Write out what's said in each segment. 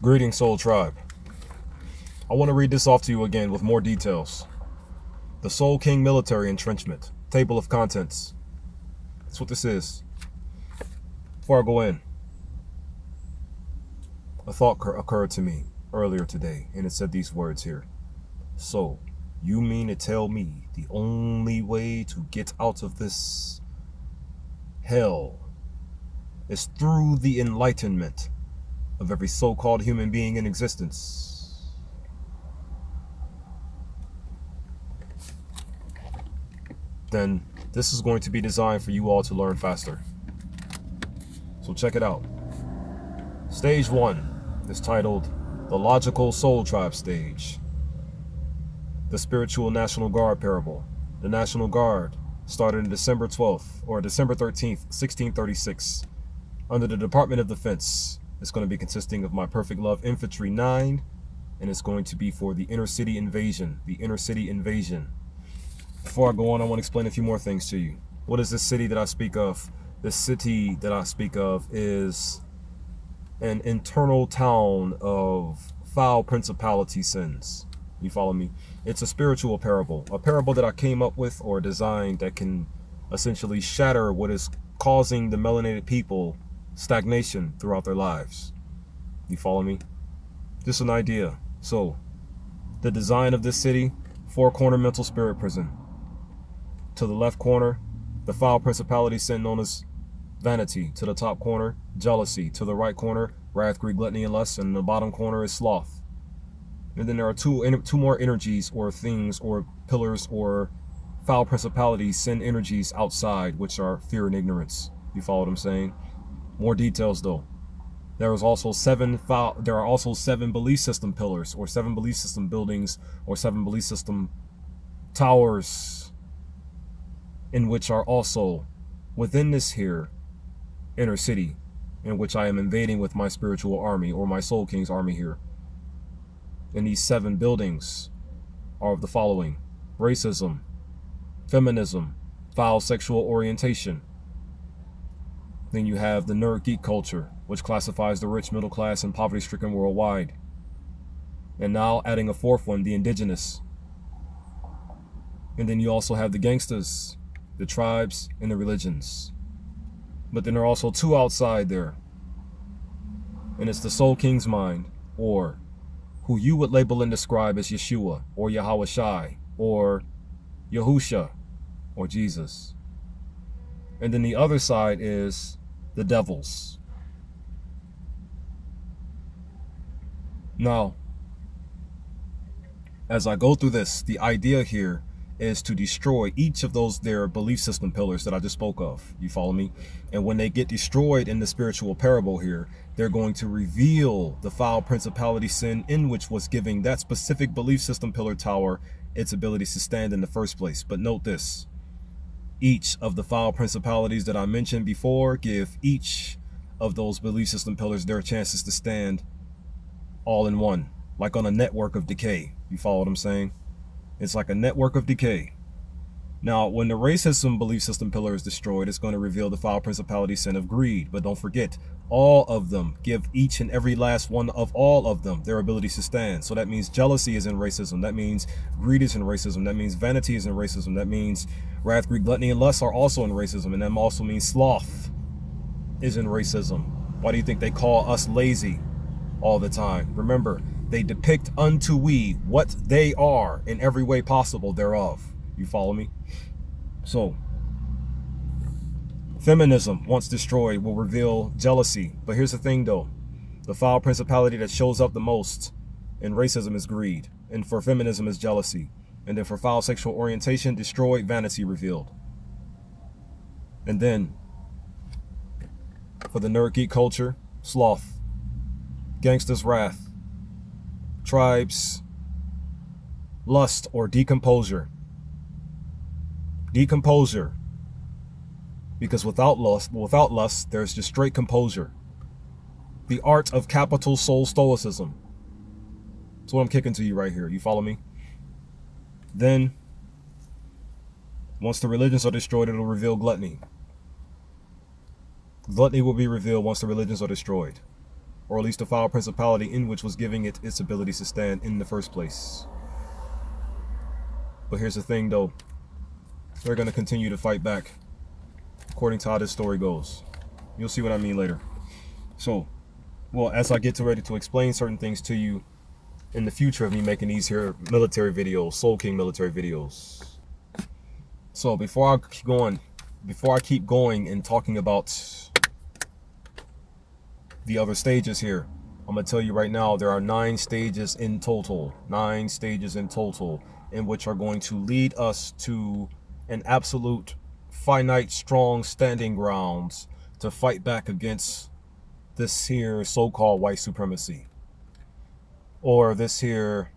Greetings, Soul Tribe. I want to read this off to you again with more details. The Soul King Military Entrenchment. Table of Contents. That's what this is. Before I go in, a thought occurred to me earlier today, and it said these words here. So, you mean to tell me the only way to get out of this hell is through the enlightenment of every so-called human being in existence? Then this is going to be designed for you all to learn faster. So check it out. Stage 1 is titled The Logical Soul Tribe Stage. The Spiritual National Guard Parable. The National Guard started on December 12th or December 13th, 1636, under the Department of Defense. It's going to be consisting of My Perfect Love Infantry 9, and it's going to be for the inner city invasion. The inner city invasion. Before I go on, I want to explain a few more things to you. What is this city that I speak of? This city that I speak of is an internal town of foul principality sins. You follow me? It's a spiritual parable. A parable that I came up with or designed that can essentially shatter what is causing the melanated people stagnation throughout their lives. You follow me? Just an idea. So, the design of this city, 4-corner mental spirit prison. To the left corner, the foul principality sin known as vanity. To the top corner, jealousy. To the right corner, wrath, greed, gluttony, and lust. And the bottom corner is sloth. And then there are two more energies or things or pillars or foul principalities, sin energies outside, which are fear and ignorance. You follow what I'm saying? More details though. There are also 7 belief system pillars or 7 belief system buildings or 7 belief system towers, in which are also within this here inner city, in which I am invading with my spiritual army or my Soul King's army here. And these 7 buildings are of the following: racism, feminism, foul sexual orientation. Then you have the nerd geek culture, which classifies the rich, middle class, and poverty-stricken worldwide. And now adding a 4th one, the indigenous. And then you also have the gangsters, the tribes, and the religions. But then there are also 2 outside there. And it's the Soul King's mind, or who you would label and describe as Yeshua, or Yahweh Shai, or Yahusha, or Jesus. And then the other side is the devils. Now, as I go through this, the idea here is to destroy each of those their belief system pillars that I just spoke of. You follow me? And when they get destroyed in the spiritual parable here, they're going to reveal the foul principality sin in which was giving that specific belief system pillar tower its ability to stand in the first place. But note this: each of the foul principalities that I mentioned before give each of those belief system pillars their chances to stand all in one, like on a network of decay. You follow what I'm saying? It's like a network of decay. Now, when the racism belief system pillar is destroyed, it's going to reveal the foul principality sin of greed. But don't forget, all of them give each and every last one of all of them their ability to stand. So that means jealousy is in racism. That means greed is in racism. That means vanity is in racism. That means wrath, greed, gluttony, and lust are also in racism. And that also means sloth is in racism. Why do you think they call us lazy all the time? Remember, they depict unto we what they are in every way possible thereof. You follow me? So, feminism, once destroyed, will reveal jealousy. But here's the thing though. The foul principality that shows up the most in racism is greed. And for feminism is jealousy. And then for foul sexual orientation, destroyed, vanity revealed. And then, for the nerd geek culture, sloth, gangsters, wrath, tribes, lust or decomposure. Decomposure. Because without lust, there's just straight composure. The art of capital soul stoicism. That's what I'm kicking to you right here. You follow me? Then, once the religions are destroyed, it'll reveal gluttony. Gluttony will be revealed once the religions are destroyed. or at least the foul principality in which was giving it its abilities to stand in the first place. But here's the thing though, they're going to continue to fight back according to how this story goes. You'll see what I mean later. So, well, as I get ready to explain certain things to you in the future of me making these here military videos, Soul King military videos. So before I keep going and talking about the other stages here, I'm going to tell you right now, there are 9 stages in total. 9 stages in total, in which are going to lead us to an absolute finite, strong standing grounds to fight back against this here so-called white supremacy. Or this here,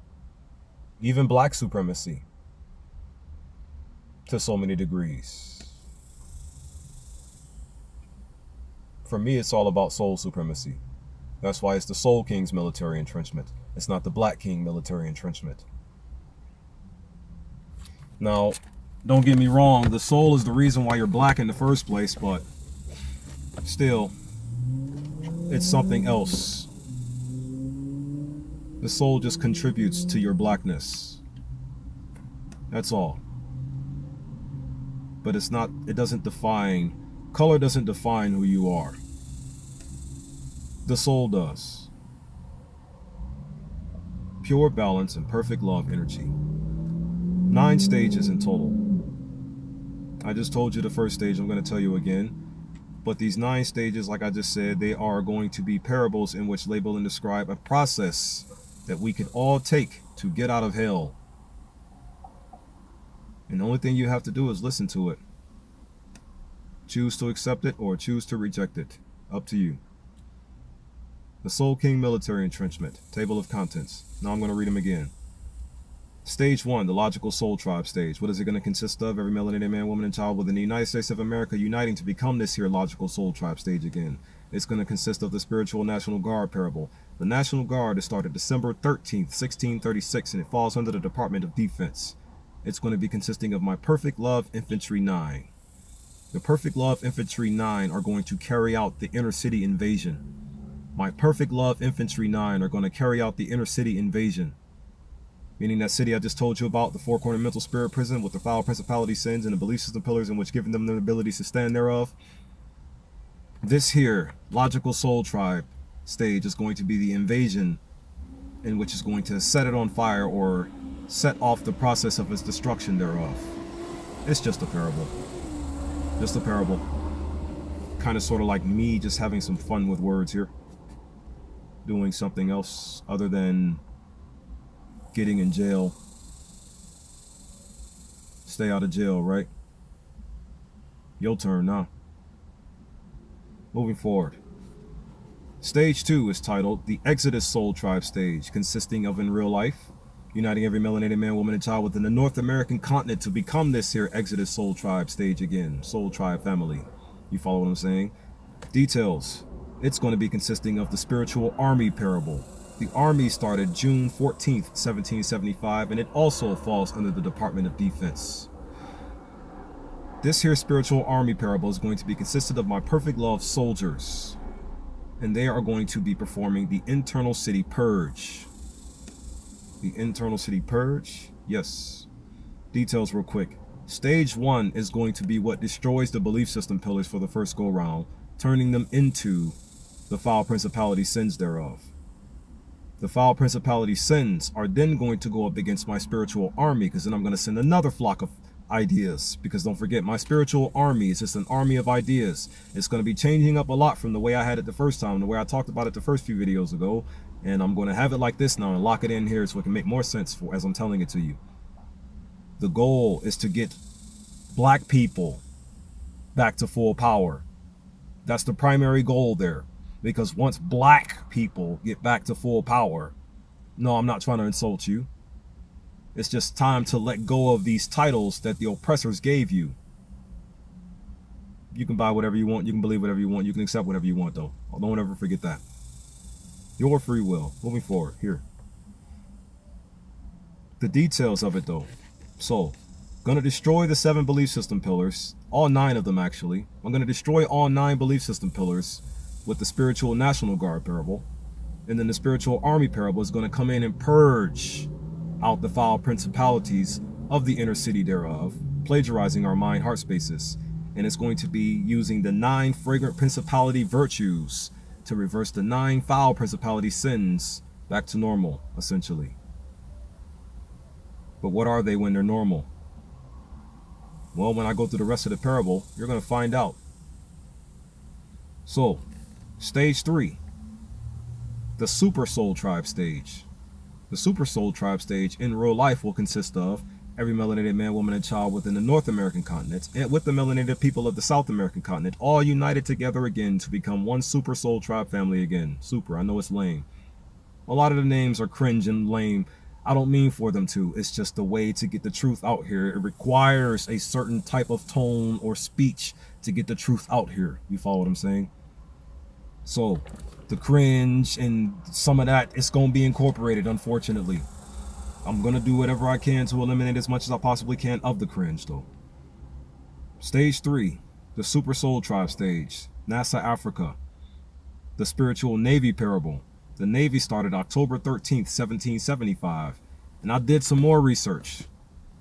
even black supremacy, to so many degrees. For me, it's all about soul supremacy. That's why it's the Soul King's military entrenchment. It's not the Black King military entrenchment. Now, don't get me wrong, the soul is the reason why you're black in the first place, but still, it's something else. The soul just contributes to your blackness. That's all. But it's not, it doesn't define, color doesn't define who you are. The soul does. Pure balance and perfect love energy. 9 stages in total. I just told you the first stage, I'm going to tell you again. But these 9 stages, like I just said, they are going to be parables in which label and describe a process that we could all take to get out of hell. And the only thing you have to do is listen to it. Choose to accept it or choose to reject it. Up to you. The Soul King military entrenchment. Table of contents. Now I'm going to read them again. Stage 1, the logical soul tribe stage. What is it going to consist of? Every melanated man, woman, and child within the United States of America uniting to become this here logical soul tribe stage again. It's going to consist of the spiritual National Guard parable. The National Guard is started December 13th, 1636, and it falls under the Department of Defense. It's going to be consisting of my Perfect Love Infantry 9. The Perfect Love Infantry 9 are going to carry out the inner city invasion. My Perfect Love Infantry 9 are going to carry out the inner city invasion. Meaning that city I just told you about, the 4-corner mental spirit prison with the foul principality sins and the belief system pillars in which giving them the abilities to stand thereof. This here, logical soul tribe stage is going to be the invasion in which is going to set it on fire or set off the process of its destruction thereof. It's just a parable. Just a parable. Kind of sort of like me just having some fun with words here. Doing something else other than getting in jail. Stay out of jail, right? Your turn now. Moving forward. Stage 2 is titled the Exodus Soul Tribe stage, consisting of in real life, uniting every melanated man, woman, and child within the North American continent to become this here Exodus Soul Tribe stage again. Soul Tribe family. You follow what I'm saying? Details. It's going to be consisting of the spiritual army parable. The army started June 14th, 1775, and it also falls under the Department of Defense. This here spiritual army parable is going to be consisted of my Perfect Love soldiers, and they are going to be performing the internal city purge. The internal city purge? Yes. Details real quick. Stage 1 is going to be what destroys the belief system pillars for the first go round, turning them into the foul principality sins thereof. The foul principality sins are then going to go up against my spiritual army, because then I'm going to send another flock of ideas. Because don't forget, my spiritual army is just an army of ideas. It's going to be changing up a lot from the way I had it the first time, the way I talked about it the first few videos ago. And I'm going to have it like this now and lock it in here so it can make more sense for as I'm telling it to you. The goal is to get black people back to full power. That's the primary goal there. Because once black people get back to full power, no, I'm not trying to insult you. It's just time to let go of these titles that the oppressors gave you. You can buy whatever you want. You can believe whatever you want. You can accept whatever you want, though. Don't ever forget that. Your free will. Moving forward, here. The details of it, though. So, gonna destroy the 7 belief system pillars. All 9 of them, actually. I'm gonna destroy all 9 belief system pillars with the spiritual National Guard parable. And then the spiritual army parable is going to come in and purge out the foul principalities of the inner city thereof, plagiarizing our mind heart spaces. And it's going to be using the 9 fragrant principality virtues to reverse the 9 foul principality sins back to normal, essentially. But what are they when they're normal? Well, when I go through the rest of the parable, you're going to find out. So, stage 3, the super soul tribe stage. The super soul tribe stage in real life will consist of every melanated man, woman, and child within the North American continent, and with the melanated people of the South American continent, all united together again to become one super soul tribe family again. Super, I know it's lame. A lot of the names are cringe and lame. I don't mean for them to. It's just the way to get the truth out here. It requires a certain type of tone or speech to get the truth out here. You follow what I'm saying? So, the cringe and some of that, it's going to be incorporated, unfortunately. I'm going to do whatever I can to eliminate as much as I possibly can of the cringe, though. Stage 3, the Super Soul Tribe stage, NASA Africa, the Spiritual Navy Parable. The Navy started October 13th, 1775. And I did some more research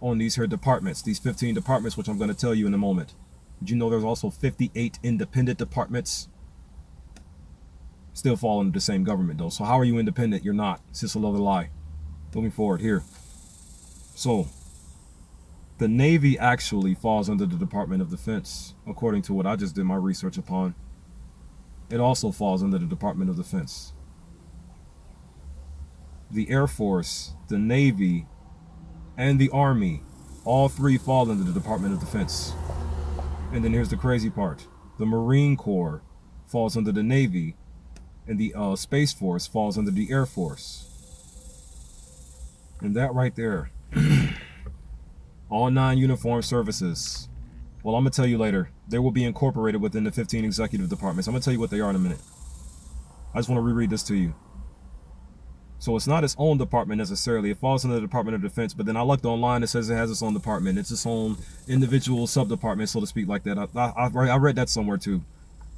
on these here departments, these 15 departments, which I'm going to tell you in a moment. Did you know there's also 58 independent departments? Still fall under the same government, though. So how are you independent? You're not. It's just another lie. Moving forward here. So, the Navy actually falls under the Department of Defense, according to what I just did my research upon. It also falls under the Department of Defense. The Air Force, the Navy, and the Army, all 3 fall under the Department of Defense. And then here's the crazy part. The Marine Corps falls under the Navy, and the Space Force falls under the Air Force. And that right there, all 9 uniformed services, well, I'm going to tell you later, they will be incorporated within the 15 executive departments. I'm going to tell you what they are in a minute. I just want to reread this to you. So it's not its own department necessarily. It falls under the Department of Defense, but then I looked online, it says it has its own department. It's its own individual sub-department, so to speak, like that. I read that somewhere too.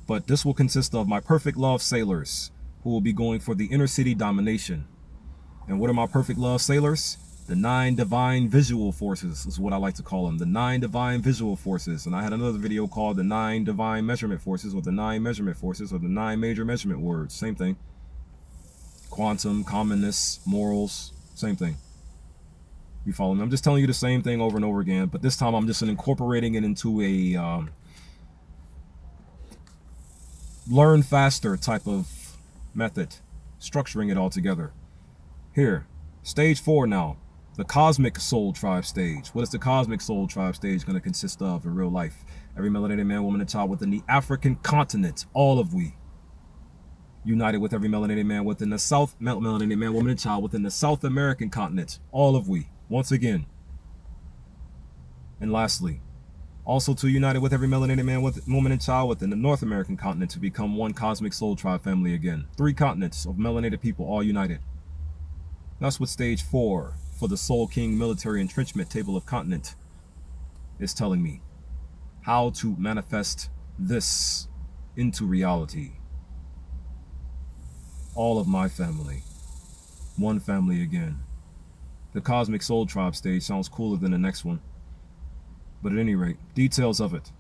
But this will consist of my perfect love sailors, who will be going for the inner city domination. And what are my perfect love sailors? The 9 divine visual forces is what I like to call them. The 9 divine visual forces. And I had another video called the 9 divine measurement forces, or the 9 measurement forces, or the 9 major measurement words. Same thing. Quantum, commonness, morals, same thing. You follow me? I'm just telling you the same thing over and over again, but this time I'm just incorporating it into a learn faster type of method, structuring it all together. Here, stage 4 now, the Cosmic Soul Tribe stage. What is the Cosmic Soul Tribe stage going to consist of in real life? Every melanated man, woman, and child within the African continent, all of we, united with every melanated man within the South, melanated man, woman, and child within the South American continent, all of we, once again. And lastly, also to united with every melanated man, woman, and child within the North American continent to become one Cosmic Soul Tribe family again. 3 continents of melanated people all united. That's what stage 4 for the Soul King Military Entrenchment Table of Continent is telling me. How to manifest this into reality. All of my family. One family again. The Cosmic Soul Tribe stage sounds cooler than the next one. But at any rate, details of it.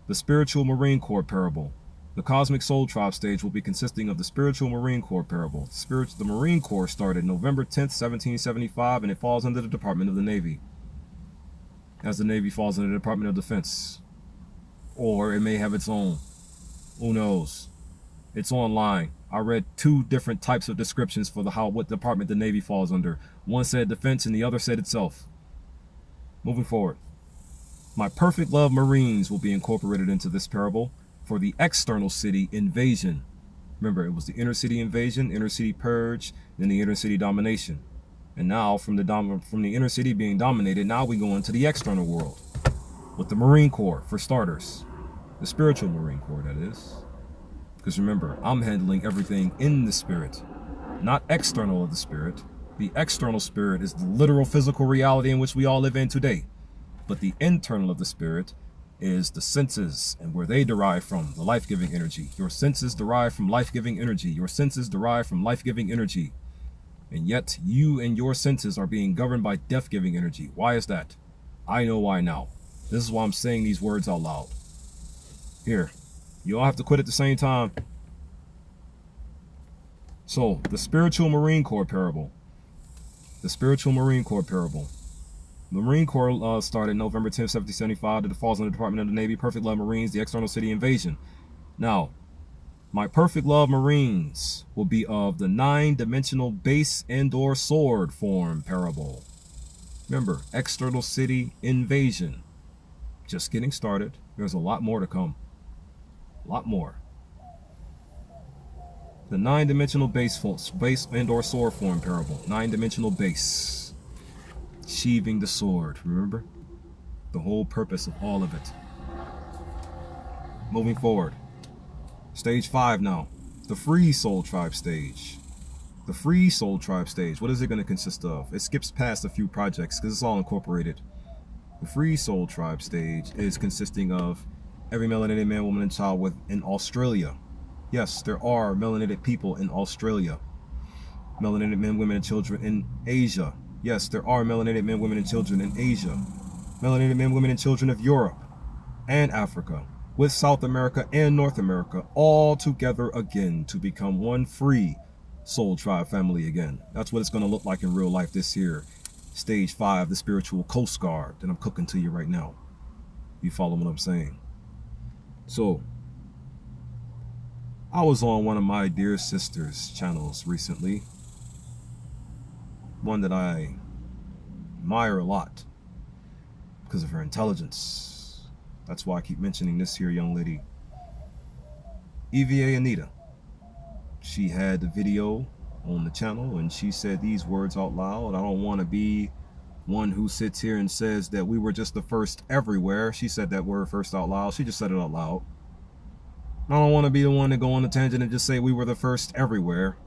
The Spiritual Marine Corps Parable. The Cosmic Soul Tribe stage will be consisting of the Spiritual Marine Corps Parable. The Marine Corps started November 10th, 1775, and it falls under the Department of the Navy, as the Navy falls under the Department of Defense. Or it may have its own. Who knows? It's online. I read 2 different types of descriptions for what department the Navy falls under. One said defense and the other said itself. Moving forward. My perfect love Marines will be incorporated into this parable for the external city invasion. Remember, it was the inner city invasion, inner city purge, then the inner city domination. And now from the inner city being dominated, now we go into the external world with the Marine Corps for starters. The spiritual Marine Corps, that is. Because remember, I'm handling everything in the spirit, not external of the spirit. The external spirit is the literal physical reality in which we all live in today. But the internal of the spirit is the senses and where they derive from, the life-giving energy. Your senses derive from life-giving energy. Your senses derive from life-giving energy. And yet you and your senses are being governed by death-giving energy. Why is that? I know why now. This is why I'm saying these words out loud. Here, you all have to quit at the same time. So, the spiritual Marine Corps parable. The spiritual Marine Corps parable. The Marine Corps started November 10, 1775. It falls under the Department of the Navy. Perfect Love Marines, the external city invasion. Now, my Perfect Love Marines will be of the 9-dimensional base and/or sword form parable. Remember, external city invasion. Just getting started. There's a lot more to come. A lot more. The 9-dimensional base and/or sword form parable. 9-dimensional base. Sheathing the sword, remember? The whole purpose of all of it. Moving forward. Stage 5 now. The Free Soul Tribe stage. The Free Soul Tribe stage. What is it going to consist of? It skips past a few projects because it's all incorporated. The Free Soul Tribe stage is consisting of every melanated man, woman, and child in Australia. Yes, there are melanated people in Australia. Melanated men, women, and children in Asia. Yes, there are melanated men, women, and children in Asia. Melanated men, women, and children of Europe and Africa, with South America and North America, all together again to become one free soul tribe family again. That's what it's going to look like in real life this year. Stage 5, the spiritual Coast Guard that I'm cooking to you right now. You follow what I'm saying? So, I was on one of my dear sister's channels recently. One that I admire a lot because of her intelligence. That's why I keep mentioning this here young lady, EVA Anita. She had the video on the channel and she said these words out loud. I don't want to be one who sits here and says that we were just the first everywhere. She said that word first out loud. She just said it out loud. I don't want to be the one to go on a tangent and just say we were the first everywhere.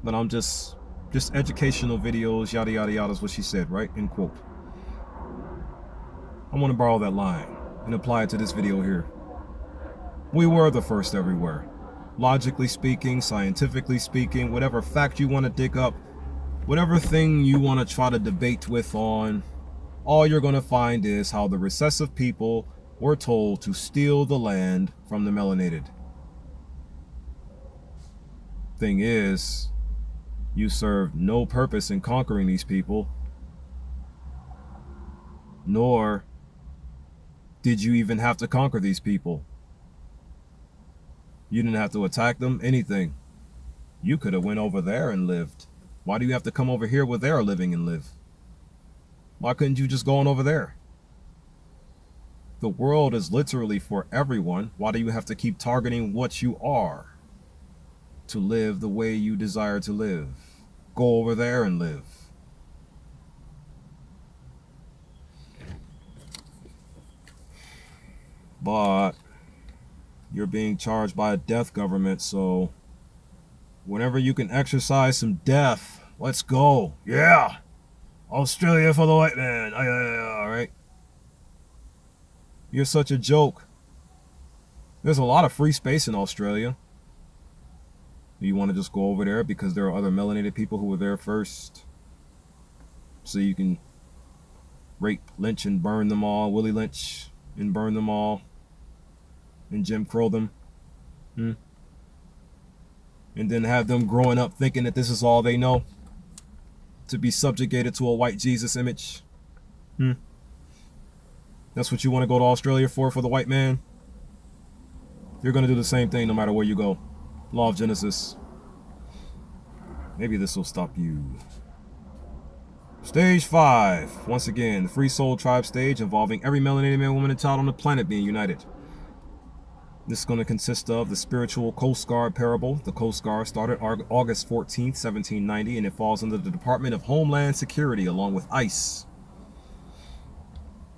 But I'm just educational videos, yada yada yada is what she said, right? End quote. I want to borrow that line and apply it to this video here. We were the first everywhere. Logically speaking, scientifically speaking, whatever fact you want to dig up, whatever thing you want to try to debate with on, all you're going to find is how the recessive people were told to steal the land from the melanated. Thing is, you served no purpose in conquering these people, nor did you even have to conquer these people. You didn't have to attack them, anything. You could have went over there and lived. Why do you have to come over here where they're living and live? Why couldn't you just go on over there? The world is literally for everyone. Why do you have to keep targeting what you are to live the way you desire to live? Go over there and live. But you're being charged by a death government, so whenever you can exercise some death, let's go. Yeah. Australia for the white man. All right. You're such a joke. There's a lot of free space in Australia. Do you want to just go over there because there are other melanated people who were there first? So you can rape, lynch, and burn them all. Willie Lynch and burn them all. And Jim Crow them. And then have them growing up thinking that this is all they know. To be subjugated to a white Jesus image. That's what you want to go to Australia for the white man? You're going to do the same thing no matter where you go. Law of Genesis. Maybe this will stop you. Stage 5. Once again, the Free Soul Tribe stage involving every melanated man, woman, and child on the planet being united. This is going to consist of the spiritual Coast Guard parable. The Coast Guard started August 14th, 1790, and it falls under the Department of Homeland Security along with ICE.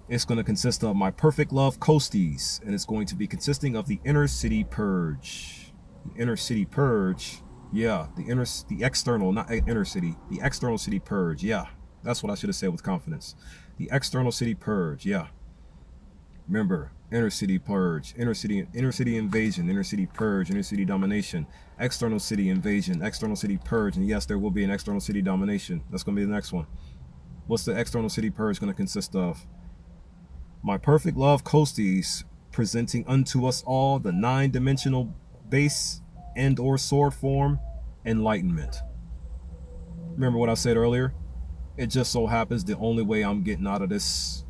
It's going to consist of my Perfect Love Coasties, and it's going to be consisting of the Inner City Purge. The Inner City Purge, yeah, the external, not inner city, the external city purge, yeah. That's what I should have said with confidence. The external city purge, yeah. Remember, inner city purge, inner city invasion, inner city purge, inner city domination, external city invasion, external city purge, and yes, there will be an external city domination. That's going to be the next one. What's the external city purge going to consist of? My perfect love coasties presenting unto us all the 9-dimensional base and or sword form enlightenment. Remember what I said earlier? It just so happens the only way I'm getting out of this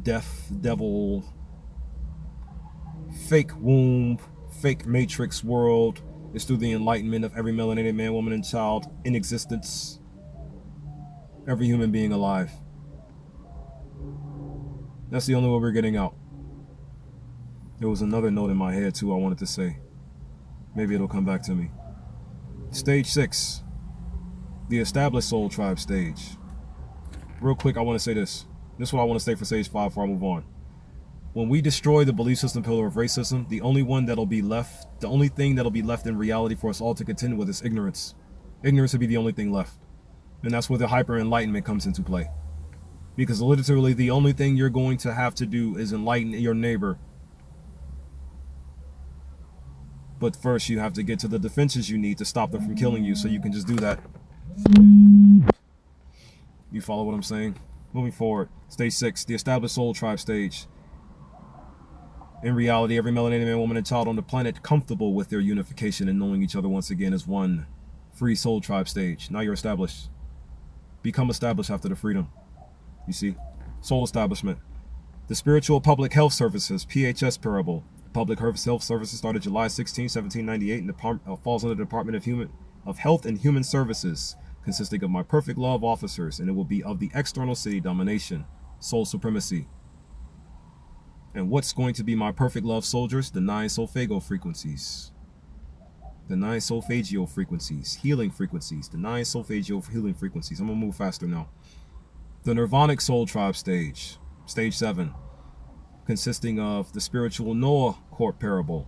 death, devil, fake womb, fake matrix world is through the enlightenment of every melanated man, woman, and child in existence. Every human being alive. That's the only way we're getting out. There was another note in my head too I wanted to say. Maybe it'll come back to me. Stage 6. The established soul tribe stage. Real quick, I want to say this. This is what I want to say for stage 5 before I move on. When we destroy the belief system pillar of racism, the only thing that'll be left in reality for us all to contend with is ignorance. Ignorance will be the only thing left. And that's where the hyper enlightenment comes into play. Because literally the only thing you're going to have to do is enlighten your neighbor. But first you have to get to the defenses you need to stop them from killing you, so you can just do that. You follow what I'm saying? Moving forward, stage 6, the established soul tribe stage. In reality, every melanated man, woman, and child on the planet comfortable with their unification and knowing each other once again as one. Free soul tribe stage. Now you're established. Become established after the freedom. You see? Soul establishment. The Spiritual Public Health Services, PHS parable. Public Health Services started July 16, 1798 and falls under the Department of Health and Human Services, consisting of my perfect love officers, and it will be of the external city domination, soul supremacy. And what's going to be my perfect love soldiers? The 9 solfago frequencies. The 9 solfeggio frequencies, healing frequencies. The 9 solfeggio healing frequencies. I'm going to move faster now. The Nirvanic Soul Tribe stage, stage 7, consisting of the spiritual Noah Corp parable.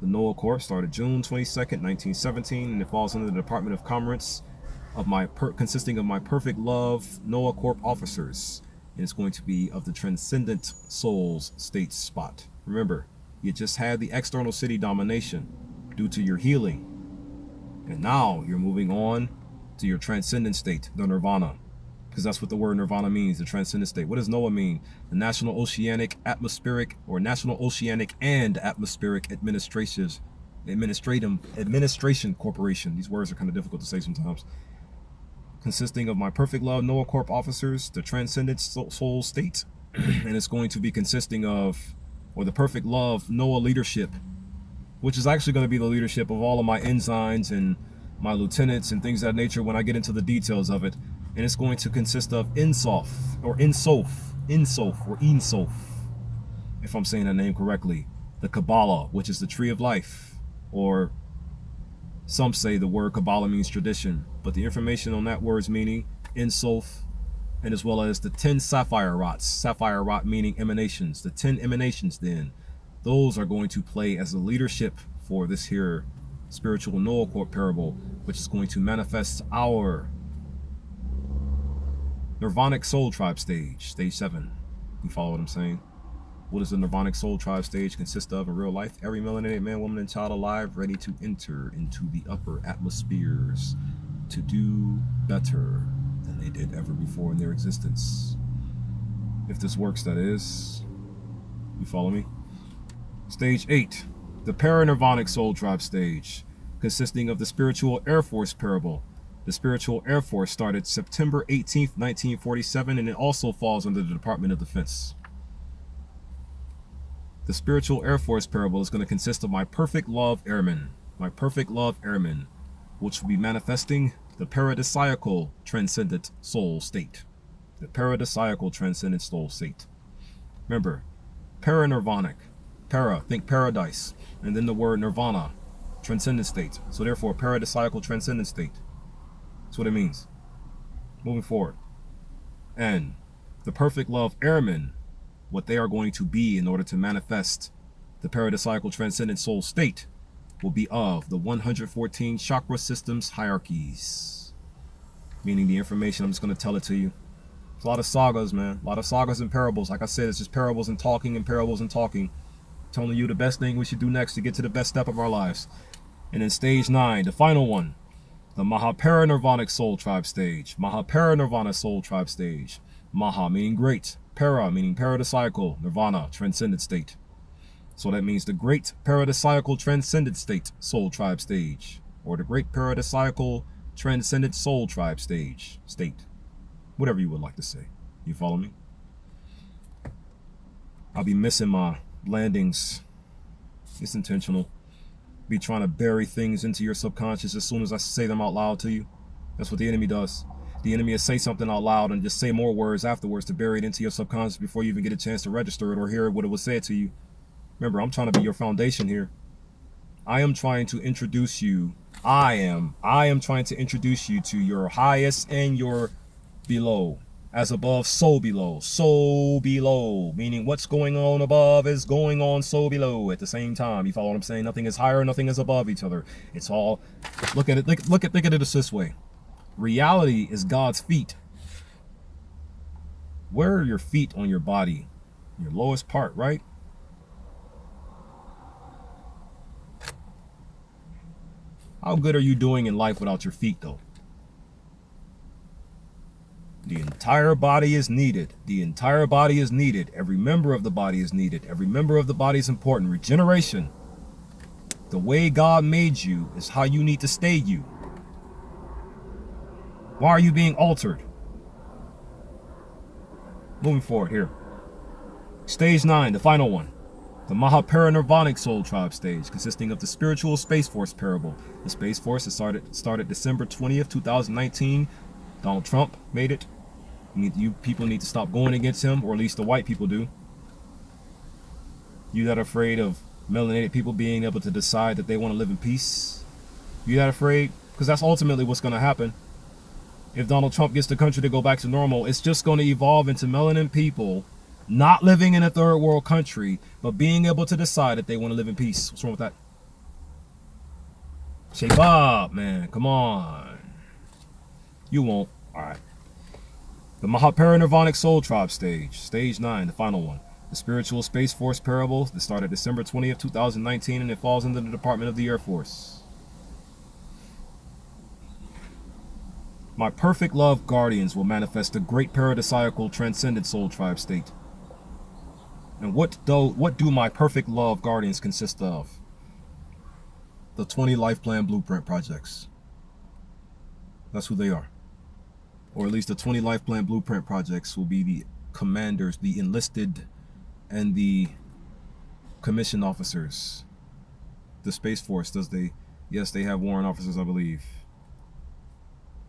The Noah Corp started June 22nd, 1917, and it falls under the Department of Commerce, consisting of my perfect love Noah Corp officers. And it's going to be of the transcendent souls state spot. Remember, you just had the external city domination due to your healing. And now you're moving on to your transcendent state, the nirvana. Because that's what the word nirvana means, the transcendent state. What does Noah mean? The National Oceanic Atmospheric or National Oceanic and Atmospheric Administration Corporation. These words are kind of difficult to say sometimes. Consisting of my perfect love Noah Corp officers, the transcendent soul state, and it's going to be consisting of, or the perfect love Noah leadership, which is actually going to be the leadership of all of my ensigns and my lieutenants and things of that nature when I get into the details of it. And it's going to consist of Insof, if I'm saying that name correctly, the Kabbalah, which is the tree of life, or some say the word Kabbalah means tradition, but the information on that word's meaning, Insof, and as well as the 10 sapphire rots, sapphire rot meaning emanations, the 10 emanations then, those are going to play as the leadership for this here spiritual Noah Corp parable, which is going to manifest our Nirvanic Soul Tribe stage, stage 7. You follow what I'm saying? What does the Nirvanic Soul Tribe stage consist of in real life? Every melanated man, woman, and child alive ready to enter into the upper atmospheres to do better than they did ever before in their existence. If this works, that is. You follow me? Stage 8, the Paranirvanic Soul Tribe stage, consisting of the Spiritual Air Force parable. The Spiritual Air Force started September 18th, 1947, and it also falls under the Department of Defense. The Spiritual Air Force parable is going to consist of my perfect love airmen, which will be manifesting the paradisiacal transcendent soul state. The paradisiacal transcendent soul state. Remember, paranirvanic, para, think paradise, and then the word nirvana, transcendent state. So therefore, paradisiacal transcendent state. That's what it means. Moving forward. And the perfect love airmen, what they are going to be in order to manifest the paradisiacal transcendent soul state, will be of the 114 chakra systems hierarchies. Meaning the information, I'm just going to tell it to you. It's a lot of sagas, man. A lot of sagas and parables. Like I said, it's just parables and talking and parables and talking. Telling you the best thing we should do next to get to the best step of our lives. And then stage 9, the final one. The Mahaparinirvanic Soul Tribe stage. Mahaparinirvana Soul Tribe stage. Maha meaning great. Para meaning paradisiacal. Nirvana, transcendent state. So that means the Great Paradisiacal Transcendent State Soul Tribe Stage, or the Great Paradisiacal Transcendent Soul Tribe Stage, state, whatever you would like to say. You follow me? I'll be missing my landings. It's intentional. Be trying to bury things into your subconscious as soon as I say them out loud to you. That's what the enemy does. The enemy will say something out loud and just say more words afterwards to bury it into your subconscious before you even get a chance to register it or hear what it was said to you. Remember, I'm trying to be your foundation here. I am trying to introduce you. I am trying to introduce you to your highest and your below. As above, so below. So below. Meaning what's going on above is going on so below at the same time. You follow what I'm saying? Nothing is higher, nothing is above each other. It's all, look at it, look at it this way. Reality is God's feet. Where are your feet on your body? Your lowest part, right? How good are you doing in life without your feet, though? The entire body is needed. The entire body is needed. Every member of the body is needed. Every member of the body is important. Regeneration. The way God made you is how you need to stay you. Why are you being altered? Moving forward here. Stage 9, the final one. The Mahaparinirvanic Soul Tribe stage, consisting of the Spiritual Space Force parable. The Space Force has started December 20th, 2019. Donald Trump made it. You people need to stop going against him, or at least the white people do. You that are afraid of melanated people being able to decide that they want to live in peace? You that afraid? Because that's ultimately what's going to happen. If Donald Trump gets the country to go back to normal, it's just going to evolve into melanin people not living in a third world country, but being able to decide that they want to live in peace. What's wrong with that? Shape up, man. Come on. You won't. All right. The Mahaparinirvanic Soul Tribe stage. Stage 9, the final one. The Spiritual Space Force parable that started December 20th, 2019, and it falls under the Department of the Air Force. My perfect love guardians will manifest the Great Paradisiacal Transcendent Soul Tribe state. And what do my perfect love guardians consist of? The 20 life plan blueprint projects. That's who they are. Or at least the 20 life plan blueprint projects will be the commanders, the enlisted, and the commissioned officers. The Space Force, yes, they have warrant officers, I believe.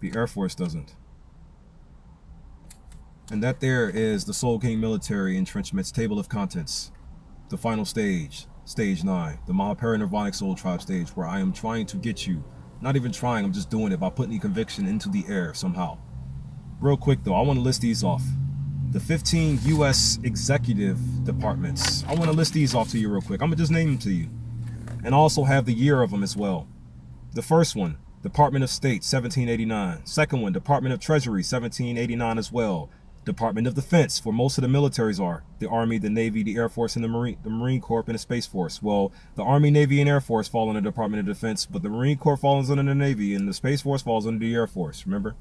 The Air Force doesn't. And that there is the Soul King Military Entrenchment's table of contents. The final stage, stage 9, the Mahaparinirvanic Soul Tribe stage, where I am trying to get you, not even trying, I'm just doing it by putting the conviction into the air somehow. Real quick though, I want to list these off. The 15 U.S. executive departments. I want to list these off to you real quick. I'm going to just name them to you. And also have the year of them as well. The first one, Department of State, 1789. Second one, Department of Treasury, 1789 as well. Department of Defense, for most of the militaries are. The Army, the Navy, the Air Force, and the Marine Corps, and the Space Force. Well, the Army, Navy, and Air Force fall under the Department of Defense, but the Marine Corps falls under the Navy, and the Space Force falls under the Air Force, remember?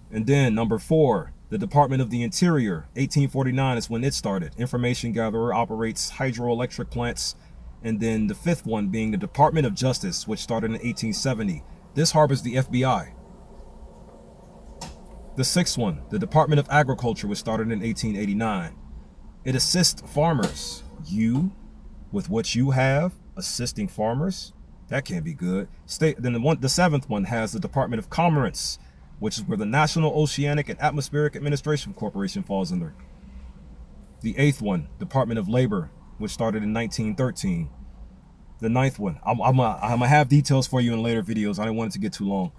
And then, number 4, the Department of the Interior, 1849 is when it started. Information gatherer, operates hydroelectric plants. And then the 5th one being the Department of Justice, which started in 1870. This harbors the FBI. The 6th one, the Department of Agriculture, which started in 1889. It assists farmers. You, with what you have, assisting farmers? That can't be good. Then the 7th one has the Department of Commerce, which is where the National Oceanic and Atmospheric Administration Corporation falls under. The 8th one, Department of Labor, which started in 1913. The 9th one, I'm gonna have details for you in later videos. I didn't want it to get too long.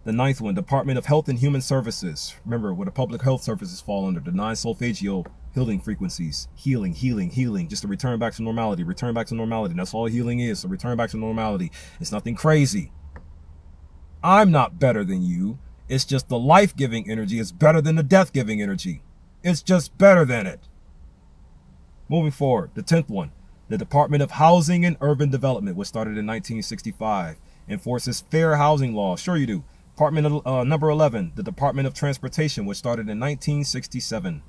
The 9th one, Department of Health and Human Services. Remember, where the public health services fall under, the 9 solfeggio healing frequencies. Healing, healing, healing, just to return back to normality. Return back to normality. That's all healing is, so return back to normality. It's nothing crazy. I'm not better than you. It's just the life-giving energy is better than the death-giving energy. It's just better than it. Moving forward, the 10th one. The Department of Housing and Urban Development was started in 1965. Enforces fair housing laws. Sure you do. Department number 11, the Department of Transportation, was started in 1967.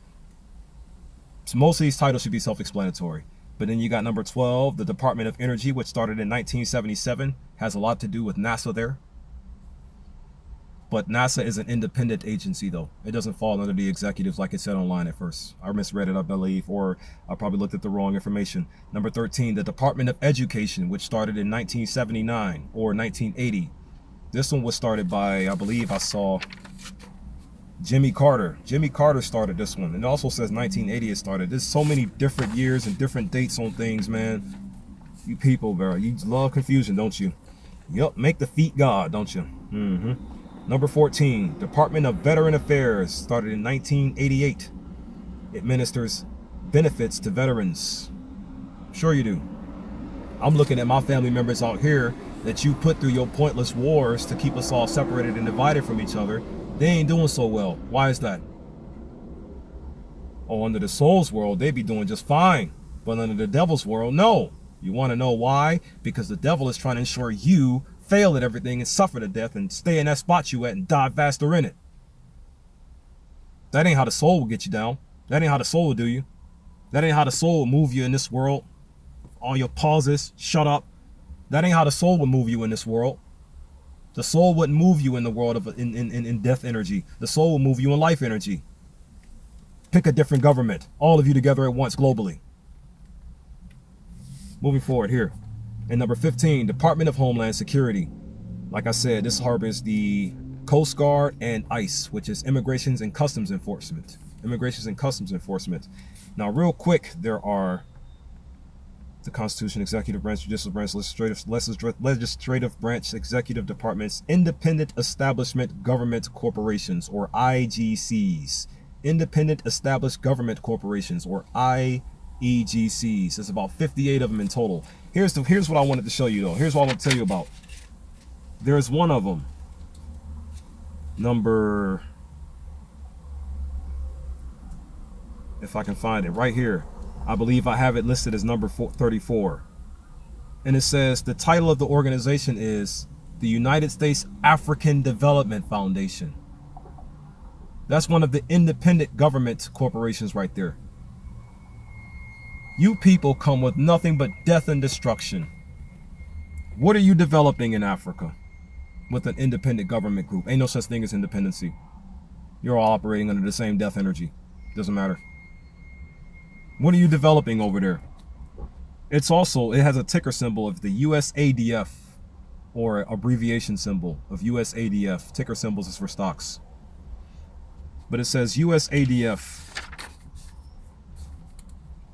So most of these titles should be self-explanatory. But then you got number 12, the Department of Energy, which started in 1977. Has a lot to do with NASA there. But NASA is an independent agency, though. It doesn't fall under the executives like it said online at first. I misread it, I believe, or I probably looked at the wrong information. Number 13, the Department of Education, which started in 1979 or 1980. This one was started by, I believe I saw Jimmy Carter. Jimmy Carter started this one. It also says 1980 it started. There's so many different years and different dates on things, man. You people, bro, you love confusion, don't you? Yup, make the feet God, don't you? Number 14, Department of Veteran Affairs, started in 1988. Administers benefits to veterans. Sure you do. I'm looking at my family members out here that you put through your pointless wars to keep us all separated and divided from each other. They ain't doing so well. Why is that? Oh, under the soul's world, they be doing just fine. But under the devil's world, no. You want to know why? Because the devil is trying to ensure you fail at everything and suffer to death and stay in that spot you at and die faster in it. That ain't how the soul will get you down. That ain't how the soul will do you. That ain't how the soul will move you in this world. All your pauses, shut up. That ain't how the soul will move you in this world. The soul wouldn't move you in the world of in death energy. The soul will move you in life energy. Pick a different government. All of you together at once globally. Moving forward here. And number 15, Department of Homeland Security. Like I said, this harbors the Coast Guard and ICE, which is Immigrations and Customs Enforcement. Immigrations and Customs Enforcement. Now, real quick, there are the Constitution, Executive Branch, Judicial Branch, Legislative Branch, Executive Departments, Independent Establishment Government Corporations, or IGCs. Independent Established Government Corporations, or IEGCs. There's about 58 of them in total. Here's what I wanted to show you, though. Here's what I want to tell you about. There's one of them. Number, if I can find it, right here. I believe I have it listed as number 34. And it says the title of the organization is the United States African Development Foundation. That's one of the independent government corporations right there. You people come with nothing but death and destruction. What are you developing in Africa with an independent government group? Ain't no such thing as independency. You're all operating under the same death energy. Doesn't matter. What are you developing over there? It has a ticker symbol of the USADF, or abbreviation symbol of USADF. Ticker symbols is for stocks. But it says USADF.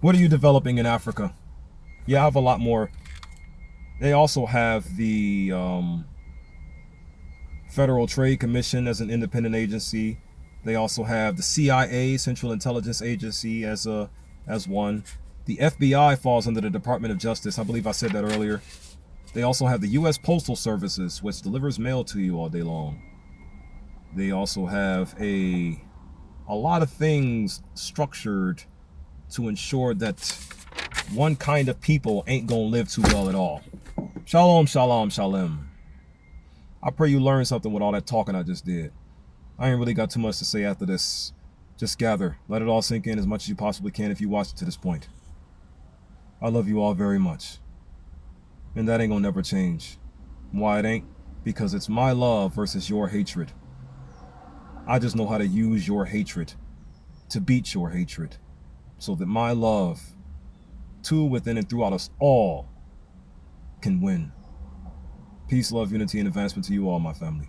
What are you developing in Africa? Yeah, I have a lot more. They also have the Federal Trade Commission as an independent agency. They also have the CIA, Central Intelligence Agency, as one. The FBI falls under the Department of Justice. I believe I said that earlier. They also have the U.S. Postal Services, which delivers mail to you all day long. They also have a lot of things structured to ensure that one kind of people ain't gonna live too well at all. Shalom, shalom, shalom. I pray you learned something with all that talking I just did. I ain't really got too much to say after this. Just gather. Let it all sink in as much as you possibly can if you watched it to this point. I love you all very much. And that ain't gonna never change. Why it ain't? Because it's my love versus your hatred. I just know how to use your hatred to beat your hatred, so that my love to, within, and throughout us all can win. Peace, love, unity, and advancement to you all, my family.